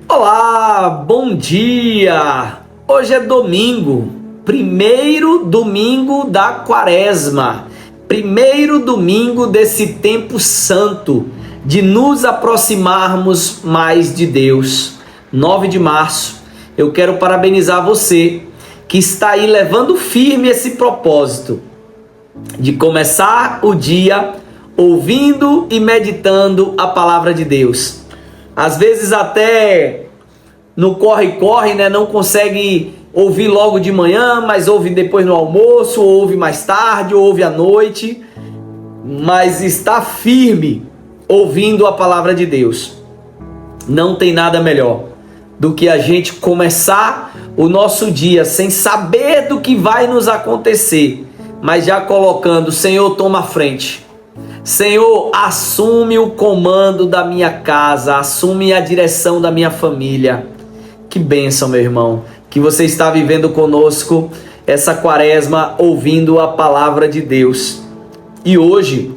Olá, bom dia! Hoje é domingo, primeiro domingo da quaresma, primeiro domingo desse tempo santo, de nos aproximarmos mais de Deus. 9 de março, eu quero parabenizar você que está aí levando firme esse propósito de começar o dia ouvindo e meditando a palavra de Deus. Às vezes até no corre-corre, né? Não consegue ouvir logo de manhã, mas ouve depois no almoço, ou ouve mais tarde, ou ouve à noite. Mas está firme ouvindo a palavra de Deus. Não tem nada melhor do que a gente começar o nosso dia sem saber do que vai nos acontecer, mas já colocando: Senhor, toma a frente. Senhor, assume o comando da minha casa, assume a direção da minha família. Que bênção, meu irmão, que você está vivendo conosco essa quaresma, ouvindo a palavra de Deus. E hoje,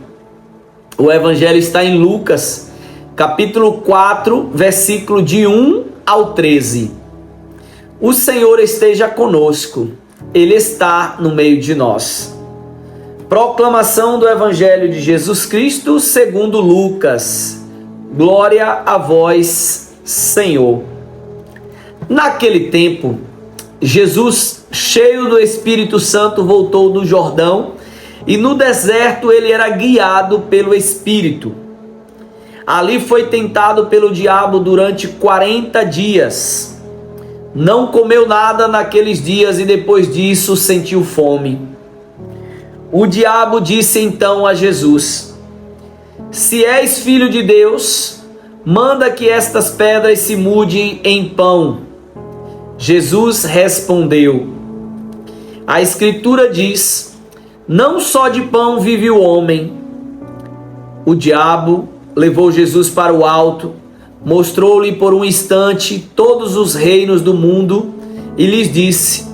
o evangelho está em Lucas, capítulo 4, versículo de 1 ao 13. O Senhor esteja conosco, Ele está no meio de nós. Proclamação do Evangelho de Jesus Cristo segundo Lucas. Glória a vós, Senhor. Naquele tempo, Jesus, cheio do Espírito Santo, voltou do Jordão, e no deserto ele era guiado pelo Espírito. Ali foi tentado pelo diabo durante 40 dias. Não comeu nada naqueles dias e depois disso sentiu fome. O diabo disse então a Jesus: Se és filho de Deus, manda que estas pedras se mudem em pão. Jesus respondeu: A Escritura diz: Não só de pão vive o homem. O diabo levou Jesus para o alto, mostrou-lhe por um instante todos os reinos do mundo e lhes disse: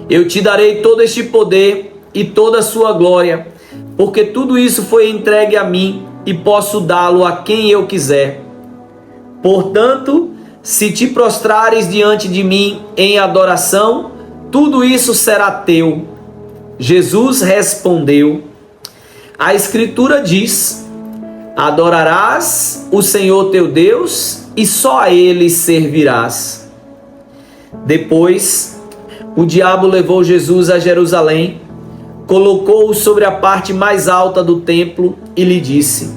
Eu te darei todo este poder e toda a sua glória, porque tudo isso foi entregue a mim e posso dá-lo a quem eu quiser. Portanto, se te prostrares diante de mim em adoração, tudo isso será teu. Jesus respondeu: A Escritura diz: Adorarás o Senhor teu Deus e só a Ele servirás. Depois, o diabo levou Jesus a Jerusalém, colocou-o sobre a parte mais alta do templo e lhe disse: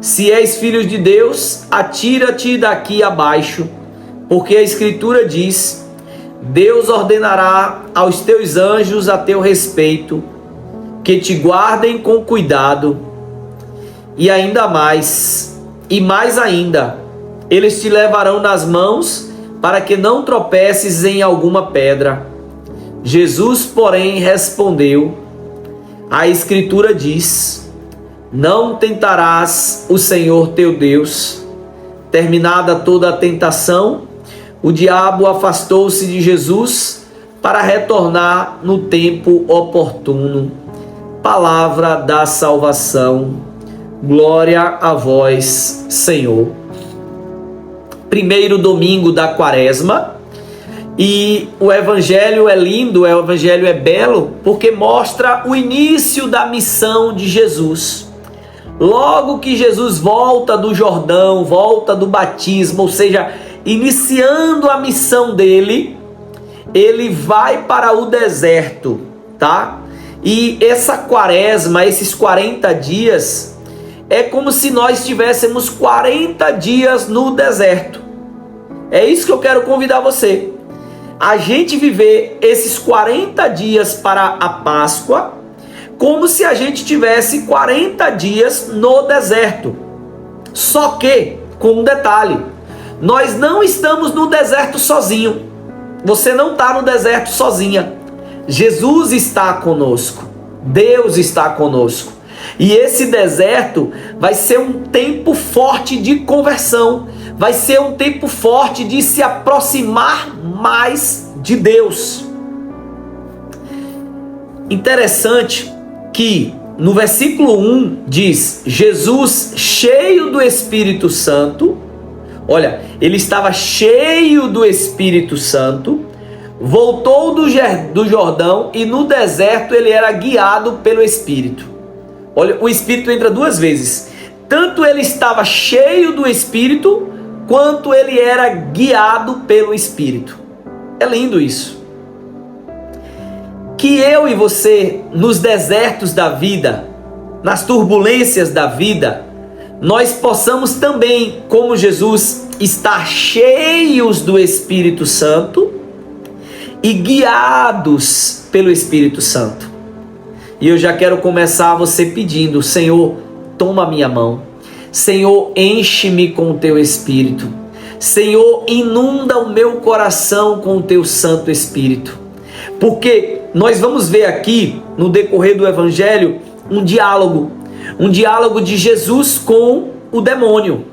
Se és filho de Deus, atira-te daqui abaixo, porque a Escritura diz: Deus ordenará aos teus anjos a teu respeito, que te guardem com cuidado. E ainda mais, e mais ainda, eles te levarão nas mãos para que não tropeces em alguma pedra. Jesus, porém, respondeu: A Escritura diz: Não tentarás o Senhor teu Deus. Terminada toda a tentação, o diabo afastou-se de Jesus para retornar no tempo oportuno. Palavra da salvação. Glória a vós, Senhor. Primeiro domingo da quaresma. E o evangelho é lindo, o evangelho é belo, porque mostra o início da missão de Jesus. Logo que Jesus volta do Jordão, volta do batismo, ou seja, iniciando a missão dele, ele vai para o deserto, tá? E essa quaresma, esses 40 dias, é como se nós tivéssemos 40 dias no deserto. É isso que eu quero convidar você. A gente viver esses 40 dias para a Páscoa, como se a gente tivesse 40 dias no deserto. Só que, com um detalhe, nós não estamos no deserto sozinho. Você não está no deserto sozinha. Jesus está conosco. Deus está conosco. E esse deserto vai ser um tempo forte de conversão. Vai ser um tempo forte de se aproximar mais de Deus. Interessante que no versículo 1 diz: Jesus, cheio do Espírito Santo, Olha, ele estava cheio do Espírito Santo, voltou do Jordão e no deserto ele era guiado pelo Espírito. Olha, o Espírito entra duas vezes. Tanto ele estava cheio do Espírito, quanto ele era guiado pelo Espírito. É lindo isso. Que eu e você, nos desertos da vida, nas turbulências da vida, nós possamos também, como Jesus, estar cheios do Espírito Santo e guiados pelo Espírito Santo. E eu já quero começar você pedindo: Senhor, toma a minha mão. Senhor, enche-me com o teu Espírito. Senhor, inunda o meu coração com o teu Santo Espírito. Porque nós vamos ver aqui, no decorrer do Evangelho, um diálogo de Jesus com o demônio.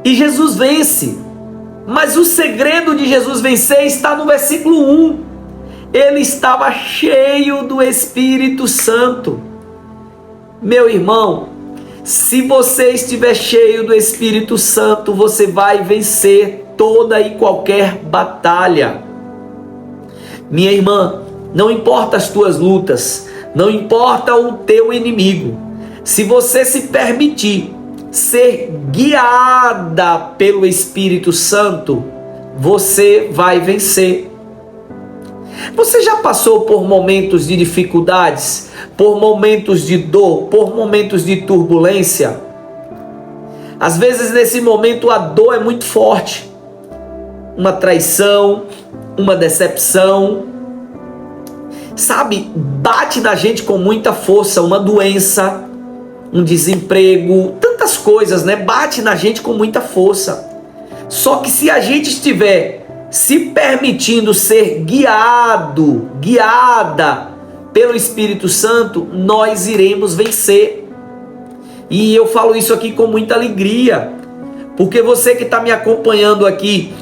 E Jesus vence. Mas o segredo de Jesus vencer está no versículo 1. Ele estava cheio do Espírito Santo. Meu irmão, se você estiver cheio do Espírito Santo, você vai vencer toda e qualquer batalha. Minha irmã, não importa as tuas lutas, não importa o teu inimigo, se você se permitir ser guiada pelo Espírito Santo, você vai vencer. Você já passou por momentos de dificuldades, por momentos de dor, por momentos de turbulência? Às vezes nesse momento a dor é muito forte. Uma traição, uma decepção, sabe, bate na gente com muita força, uma doença, um desemprego, tantas coisas, né? Bate na gente com muita força. Só que se a gente estiver se permitindo ser guiada pelo Espírito Santo, nós iremos vencer. E eu falo isso aqui com muita alegria, porque você que está me acompanhando aqui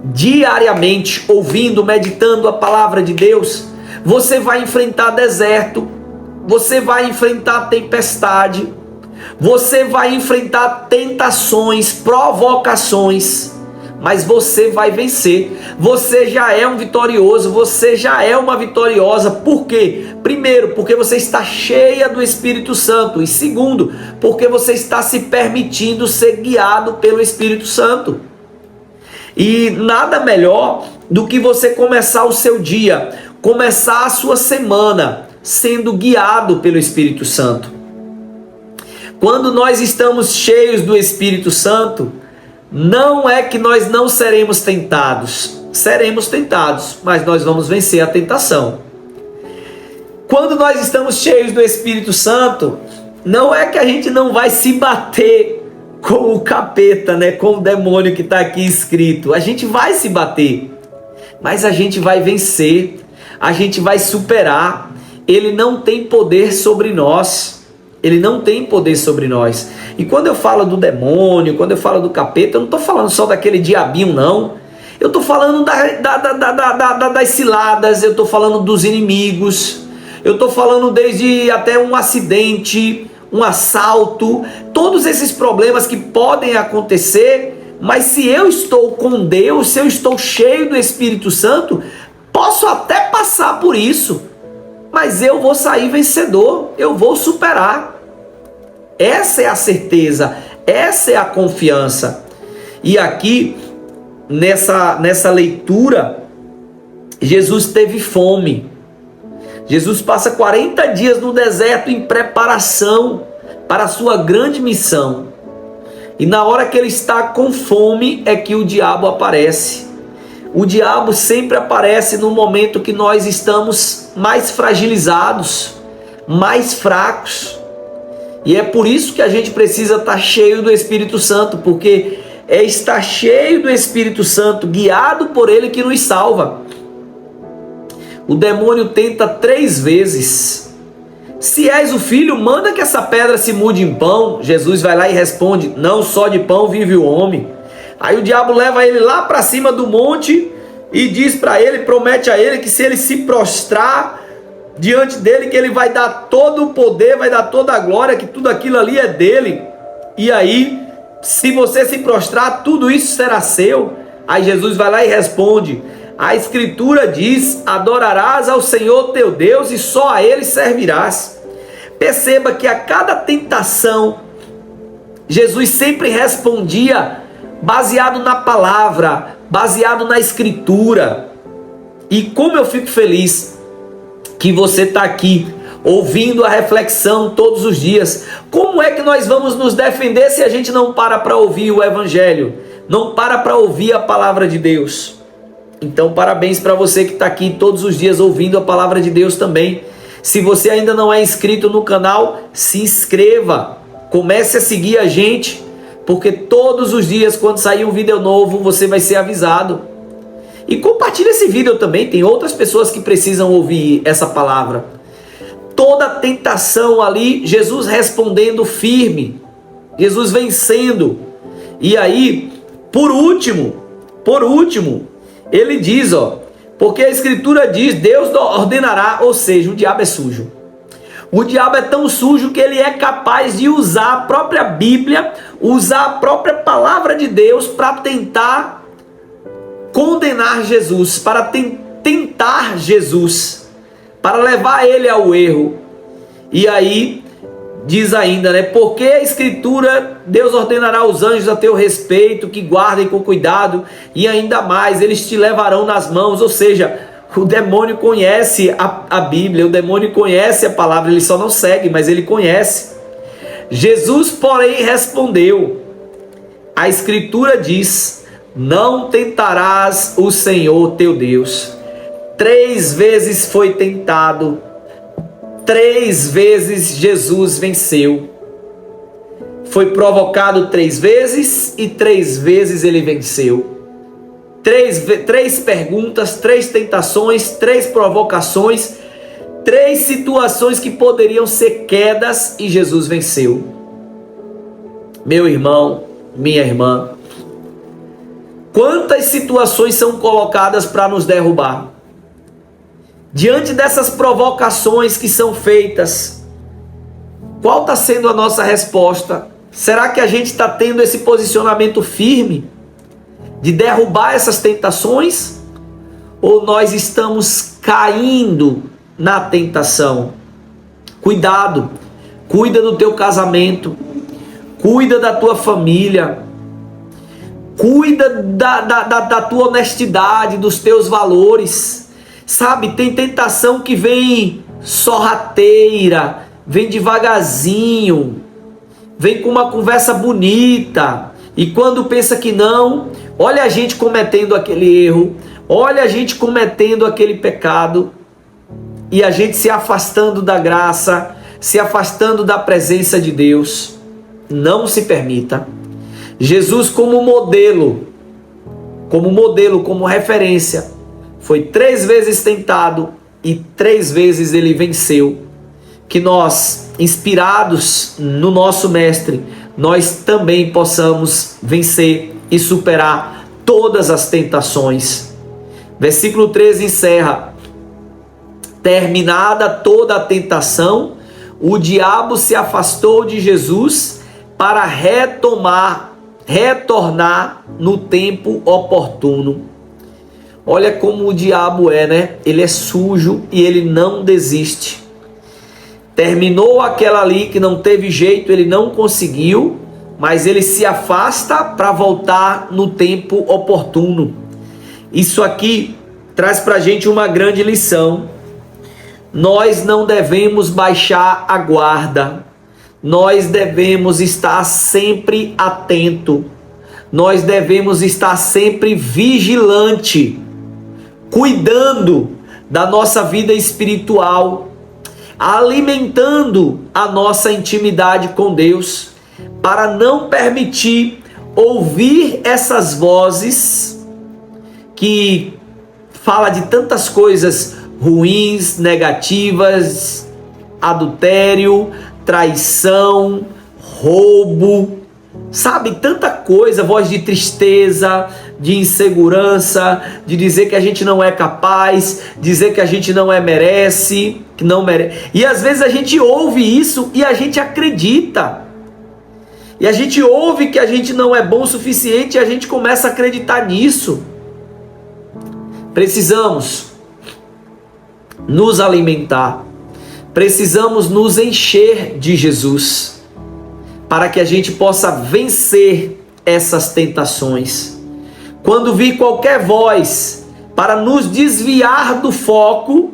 diariamente, ouvindo, meditando a palavra de Deus, você vai enfrentar deserto, você vai enfrentar tempestade, você vai enfrentar tentações, provocações, mas você vai vencer. Você já é um vitorioso, você já é uma vitoriosa. Por quê? Primeiro, porque você está cheia do Espírito Santo. E segundo, porque você está se permitindo ser guiado pelo Espírito Santo. E nada melhor do que você começar o seu dia, começar a sua semana sendo guiado pelo Espírito Santo. Quando nós estamos cheios do Espírito Santo, não é que nós não seremos tentados. Seremos tentados, mas nós vamos vencer a tentação. Quando nós estamos cheios do Espírito Santo, não é que a gente não vai se bater com o capeta, né? Com o demônio que está aqui escrito. A gente vai se bater, mas a gente vai vencer, a gente vai superar. Ele não tem poder sobre nós. Ele não tem poder sobre nós. E quando eu falo do demônio, quando eu falo do capeta, eu não estou falando só daquele diabinho, não. Eu estou falando das ciladas, eu estou falando dos inimigos, eu estou falando desde até um acidente, um assalto, todos esses problemas que podem acontecer. Mas se eu estou com Deus, se eu estou cheio do Espírito Santo, posso até passar por isso, mas eu vou sair vencedor, eu vou superar. Essa é a certeza, essa é a confiança. E aqui, nessa leitura, Jesus teve fome. Jesus passa 40 dias no deserto em preparação para a sua grande missão. E na hora que ele está com fome é que o diabo aparece. O diabo sempre aparece no momento que nós estamos mais fragilizados, mais fracos. E é por isso que a gente precisa estar cheio do Espírito Santo, porque é estar cheio do Espírito Santo, guiado por Ele, que nos salva. O demônio tenta 3 vezes. Se és o Filho, manda que essa pedra se mude em pão. Jesus vai lá e responde: não só de pão vive o homem. Aí o diabo leva ele lá para cima do monte e diz para ele, promete a ele que se ele se prostrar diante dele, que ele vai dar todo o poder, vai dar toda a glória, que tudo aquilo ali é dele. E aí Se você se prostrar, tudo isso será seu. Aí Jesus vai lá e responde: a Escritura diz: adorarás ao Senhor teu Deus e só a Ele servirás. Perceba que a cada tentação, Jesus sempre respondia baseado na palavra, baseado na Escritura. E como eu fico feliz que você está aqui ouvindo a reflexão todos os dias. Como é que nós vamos nos defender se a gente não para ouvir o Evangelho? Não para ouvir a palavra de Deus? Então parabéns para você que está aqui todos os dias ouvindo a palavra de Deus também. Se você ainda não é inscrito no canal, se inscreva. Comece a seguir a gente, porque todos os dias quando sair um vídeo novo você vai ser avisado. E compartilhe esse vídeo também, tem outras pessoas que precisam ouvir essa palavra. Toda tentação ali, Jesus respondendo firme, Jesus vencendo. E aí, por último, ele diz, porque a Escritura diz, Deus ordenará, ou seja, o diabo é sujo. O diabo é tão sujo que ele é capaz de usar a própria Bíblia, usar a própria palavra de Deus para tentar condenar Jesus, para tentar Jesus, para levar ele ao erro. E aí diz ainda, né? Porque a Escritura, Deus ordenará aos anjos a teu respeito, que guardem com cuidado, e ainda mais, eles te levarão nas mãos. Ou seja, o demônio conhece a Bíblia, o demônio conhece a palavra, ele só não segue, mas ele conhece. Jesus, porém, respondeu: a Escritura diz: não tentarás o Senhor teu Deus. 3 vezes foi tentado, 3 vezes Jesus venceu. Foi provocado 3 vezes e 3 vezes ele venceu. 3 perguntas, 3 tentações, 3 provocações, 3 situações que poderiam ser quedas e Jesus venceu. Meu irmão, minha irmã, quantas situações são colocadas para nos derrubar? Diante dessas provocações que são feitas, qual está sendo a nossa resposta? Será que a gente está tendo esse posicionamento firme de derrubar essas tentações? Ou nós estamos caindo na tentação? Cuidado, cuida do teu casamento, cuida da tua família, cuida da tua honestidade, dos teus valores. Sabe, tem tentação que vem sorrateira, vem devagarzinho, vem com uma conversa bonita, e quando pensa que não, olha a gente cometendo aquele erro, olha a gente cometendo aquele pecado, e a gente se afastando da graça, se afastando da presença de Deus. Não se permita. Jesus como modelo, como referência, foi 3 vezes tentado e 3 vezes ele venceu. Que nós, inspirados no nosso Mestre, nós também possamos vencer e superar todas as tentações. Versículo 13 encerra: terminada toda a tentação, o diabo se afastou de Jesus para retornar no tempo oportuno. Olha como o diabo é, né? Ele é sujo e ele não desiste. Terminou aquela ali que não teve jeito, ele não conseguiu, mas ele se afasta para voltar no tempo oportuno. Isso aqui traz para a gente uma grande lição. Nós não devemos baixar a guarda. Nós devemos estar sempre atento. Nós devemos estar sempre vigilante, cuidando da nossa vida espiritual, alimentando a nossa intimidade com Deus, para não permitir ouvir essas vozes que falam de tantas coisas ruins, negativas, adultério, traição, roubo, sabe, tanta coisa, voz de tristeza, de insegurança, de dizer que a gente não é capaz, dizer que a gente não merece, que não merece. E às vezes a gente ouve isso e a gente acredita. E a gente ouve que a gente não é bom o suficiente e a gente começa a acreditar nisso. Precisamos nos alimentar, precisamos nos encher de Jesus, para que a gente possa vencer essas tentações. Quando vir qualquer voz para nos desviar do foco,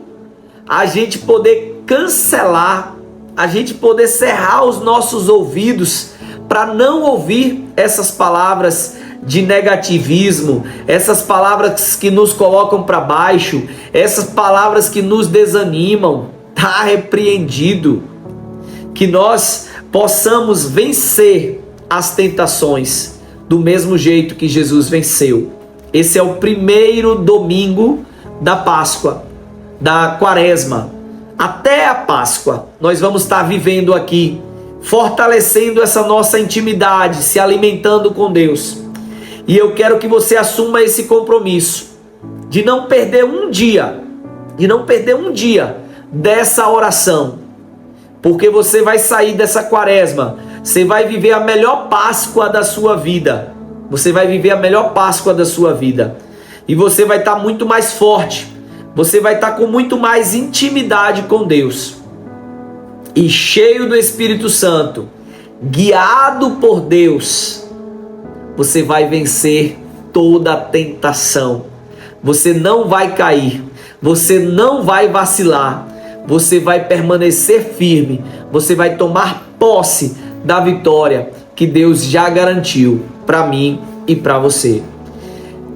a gente poder cancelar, a gente poder cerrar os nossos ouvidos para não ouvir essas palavras de negativismo, essas palavras que nos colocam para baixo, essas palavras que nos desanimam. Está repreendido. Que nós possamos vencer as tentações do mesmo jeito que Jesus venceu. Esse é o primeiro domingo da Páscoa, da Quaresma. Até a Páscoa nós vamos estar vivendo aqui, fortalecendo essa nossa intimidade, se alimentando com Deus. E eu quero que você assuma esse compromisso de não perder um dia, dessa oração, porque você vai sair dessa Quaresma, você vai viver a melhor Páscoa da sua vida. Você vai viver a melhor Páscoa da sua vida. E você vai estar muito mais forte. Você vai estar com muito mais intimidade com Deus. E cheio do Espírito Santo, guiado por Deus, você vai vencer toda a tentação. Você não vai cair. Você não vai vacilar. Você vai permanecer firme. Você vai tomar posse da vitória que Deus já garantiu para mim e para você.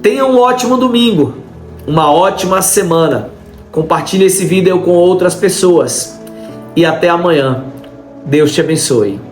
Tenha um ótimo domingo, uma ótima semana. Compartilhe esse vídeo com outras pessoas. E até amanhã. Deus te abençoe.